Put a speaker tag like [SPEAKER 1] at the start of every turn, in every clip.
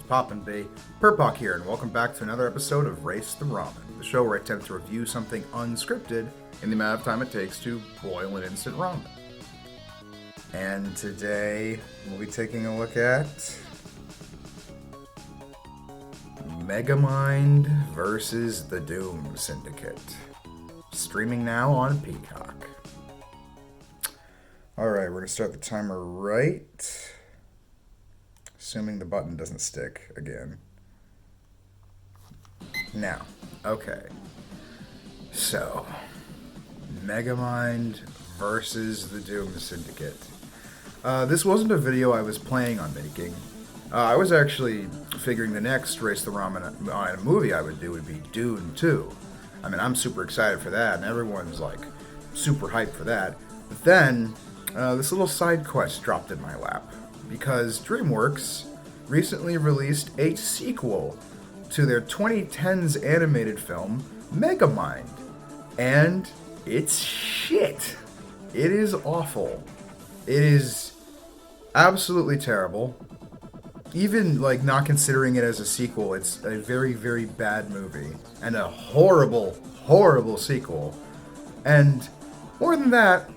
[SPEAKER 1] poppin' be? Purpok here, and welcome back to another episode of Race the Ramen, the show where I attempt to review something unscripted in the amount of time it takes to boil an instant ramen. And today, we'll be taking a look at Megamind versus the Doom Syndicate. Streaming now on Peacock. Alright, we're going to start the timer right. Assuming the button doesn't stick again. Now, okay. So, Megamind versus the Doom Syndicate. This wasn't a video I was planning on making. I was actually figuring the next Race the Ramen on a movie I would do would be Dune 2. I mean, I'm super excited for that, and everyone's like super hyped for that. But then, this little side quest dropped in my lap, because DreamWorks recently released a sequel to their 2010s animated film, Megamind. And it's shit. It is awful. It is absolutely terrible. Even, like, not considering it as a sequel, it's a very, very bad movie. And a horrible, horrible sequel. And more than that,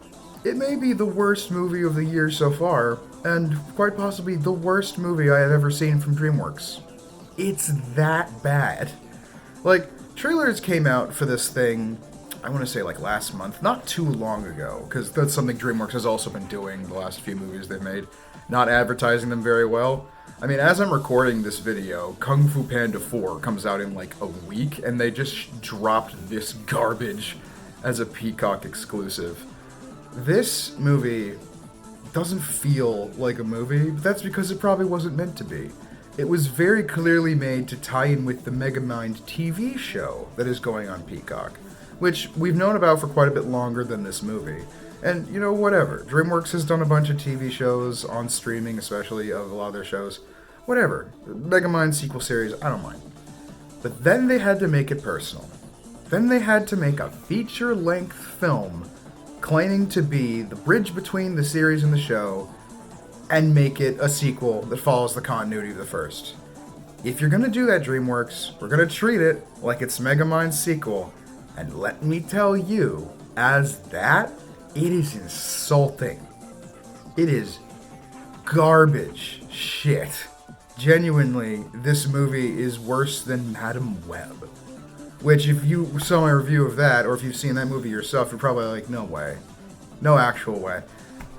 [SPEAKER 1] it may be the worst movie of the year so far, and quite possibly the worst movie I have ever seen from DreamWorks. It's that bad. Like, trailers came out for this thing, I want to say like last month, not too long ago, because that's something DreamWorks has also been doing the last few movies they've made, not advertising them very well. I mean, as I'm recording this video, Kung Fu Panda 4 comes out in like a week, and they just dropped this garbage as a Peacock exclusive. This movie doesn't feel like a movie, but that's because it probably wasn't meant to be. It was very clearly made to tie in with the Megamind TV show that is going on Peacock, which we've known about for quite a bit longer than this movie. And, you know, whatever. DreamWorks has done a bunch of TV shows on streaming, especially of a lot of their shows. Whatever. Megamind sequel series, I don't mind. But then they had to make it personal. Then they had to make a feature-length film claiming to be the bridge between the series and the show, and make it a sequel that follows the continuity of the first. If you're gonna do that, DreamWorks, we're gonna treat it like it's Megamind's sequel, and let me tell you, as that, it is insulting. It is garbage shit. Genuinely, this movie is worse than Madam Web. Which, if you saw my review of that, or if you've seen that movie yourself, you're probably like, no way. No actual way.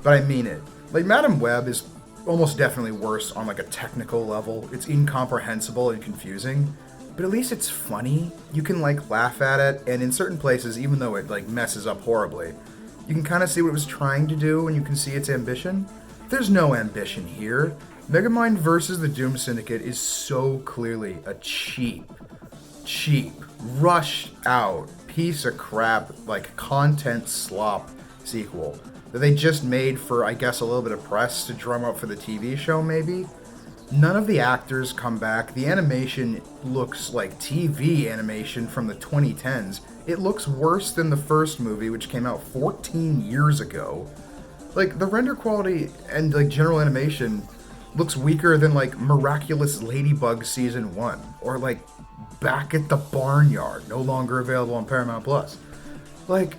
[SPEAKER 1] But I mean it. Like, Madam Web is almost definitely worse on, like, a technical level. It's incomprehensible and confusing. But at least it's funny. You can, like, laugh at it, and in certain places, even though it, like, messes up horribly, you can kind of see what it was trying to do, and you can see its ambition. There's no ambition here. Megamind versus the Doom Syndicate is so clearly a cheap, rushed out, piece of crap, like, content slop sequel that they just made for, I guess, a little bit of press to drum up for the TV show, maybe. None of the actors come back. The animation looks like TV animation from the 2010s. It looks worse than the first movie, which came out 14 years ago. Like, the render quality and, like, general animation looks weaker than, like, Miraculous Ladybug Season 1, or, like, Back at the Barnyard, no longer available on Paramount Plus. Like,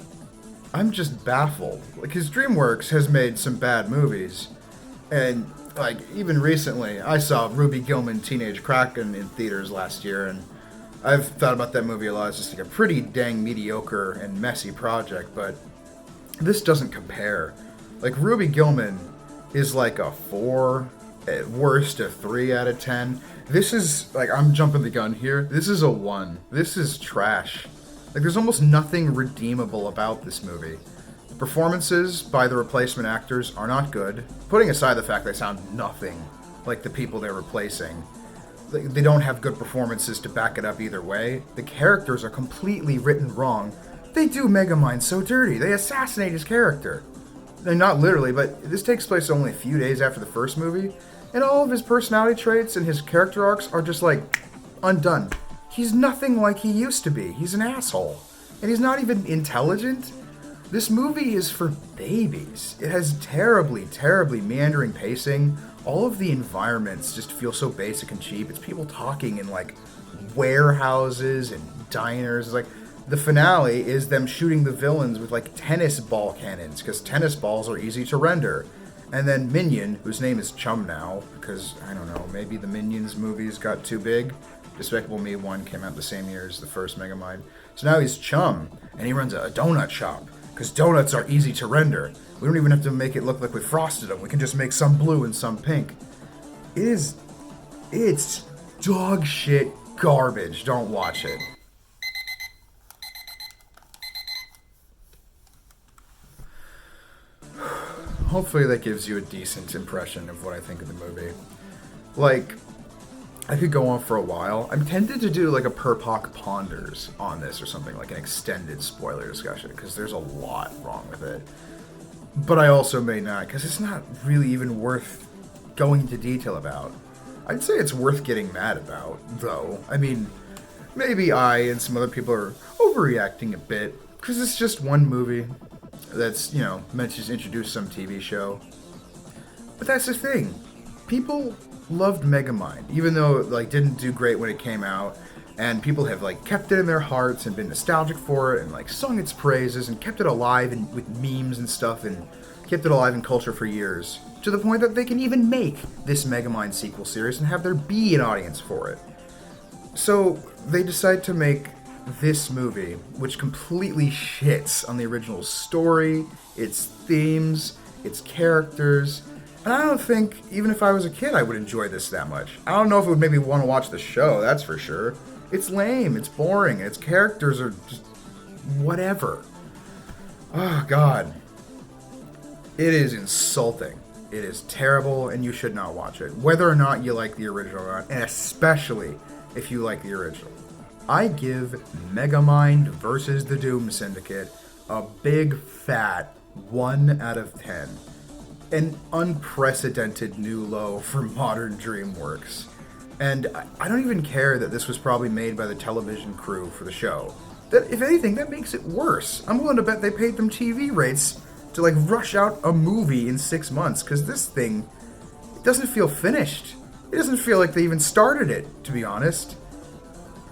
[SPEAKER 1] I'm just baffled. Like, his DreamWorks has made some bad movies, and, like, even recently, I saw Ruby Gillman Teenage Kraken in theaters last year, and I've thought about that movie a lot. It's just, like, a pretty dang mediocre and messy project, but this doesn't compare. Like, Ruby Gillman is, like, a 4, at worst a 3 out of 10. This is, like, I'm jumping the gun here. This is a 1. This is trash. Like, there's almost nothing redeemable about this movie. The performances by the replacement actors are not good, putting aside the fact they sound nothing like the people they're replacing. They don't have good performances to back it up either way. The characters are completely written wrong. They do Megamind so dirty. They assassinate his character. And not literally, but this takes place only a few days after the first movie, and all of his personality traits and his character arcs are just, like, undone. He's nothing like he used to be. He's an asshole. And he's not even intelligent. This movie is for babies. It has terribly, terribly meandering pacing, all of the environments just feel so basic and cheap. It's people talking in like warehouses and diners. It's like the finale is them shooting the villains with like tennis ball cannons because tennis balls are easy to render. And then Minion, whose name is Chum now, because I don't know, maybe the Minions movies got too big. Despicable Me 1 came out the same year as the first Megamind. So now he's Chum, and he runs a donut shop, because donuts are easy to render. We don't even have to make it look like we frosted them. We can just make some blue and some pink. It's dog shit garbage. Don't watch it. Hopefully that gives you a decent impression of what I think of the movie. Like, I could go on for a while. I'm tempted to do like a Perpoc Ponders on this or something, like an extended spoiler discussion, because there's a lot wrong with it. But I also may not, because it's not really even worth going into detail about. I'd say it's worth getting mad about, though. I mean, maybe I and some other people are overreacting a bit, because it's just one movie that's, meant to just introduce some TV show. But that's the thing. People loved Megamind, even though it didn't do great when it came out, and people have kept it in their hearts and been nostalgic for it and sung its praises and kept it alive with memes and stuff and kept it alive in culture for years, to the point that they can even make this Megamind sequel series and have there be an audience for it. So they decide to make this movie, which completely shits on the original story, its themes, its characters. And I don't think, even if I was a kid, I would enjoy this that much. I don't know if it would make me want to watch the show, that's for sure. It's lame, it's boring, and its characters are just whatever. Oh, God. It is insulting. It is terrible, and you should not watch it. Whether or not you like the original or not, and especially if you like the original. I give Megamind versus the Doom Syndicate a big fat 1 out of 10. An unprecedented new low for modern DreamWorks. And I don't even care that this was probably made by the television crew for the show. That, if anything, that makes it worse. I'm willing to bet they paid them TV rates to rush out a movie in 6 months, because this thing, it doesn't feel finished. It doesn't feel like they even started it, to be honest.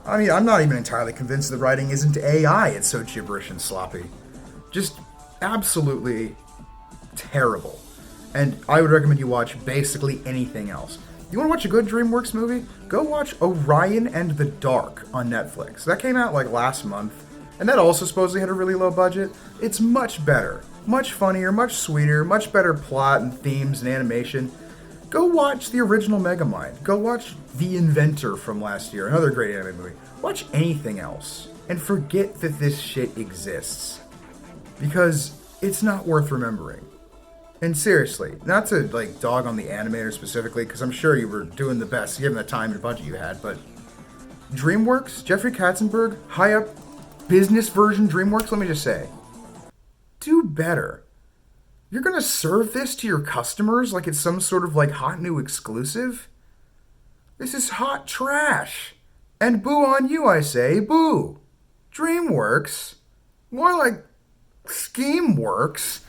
[SPEAKER 1] I mean, I'm not even entirely convinced the writing isn't AI, it's so gibberish and sloppy. Just absolutely terrible. And I would recommend you watch basically anything else. You want to watch a good DreamWorks movie? Go watch Orion and the Dark on Netflix. That came out last month, and that also supposedly had a really low budget. It's much better, much funnier, much sweeter, much better plot and themes and animation. Go watch the original Megamind. Go watch The Inventor from last year, another great anime movie. Watch anything else, and forget that this shit exists. Because it's not worth remembering. And seriously, not to dog on the animator specifically, because I'm sure you were doing the best given the time and budget you had, but DreamWorks, Jeffrey Katzenberg, high up business version DreamWorks, let me just say, do better. You're gonna serve this to your customers like it's some sort of hot new exclusive? This is hot trash. And boo on you, I say, boo. DreamWorks? More like Schemeworks.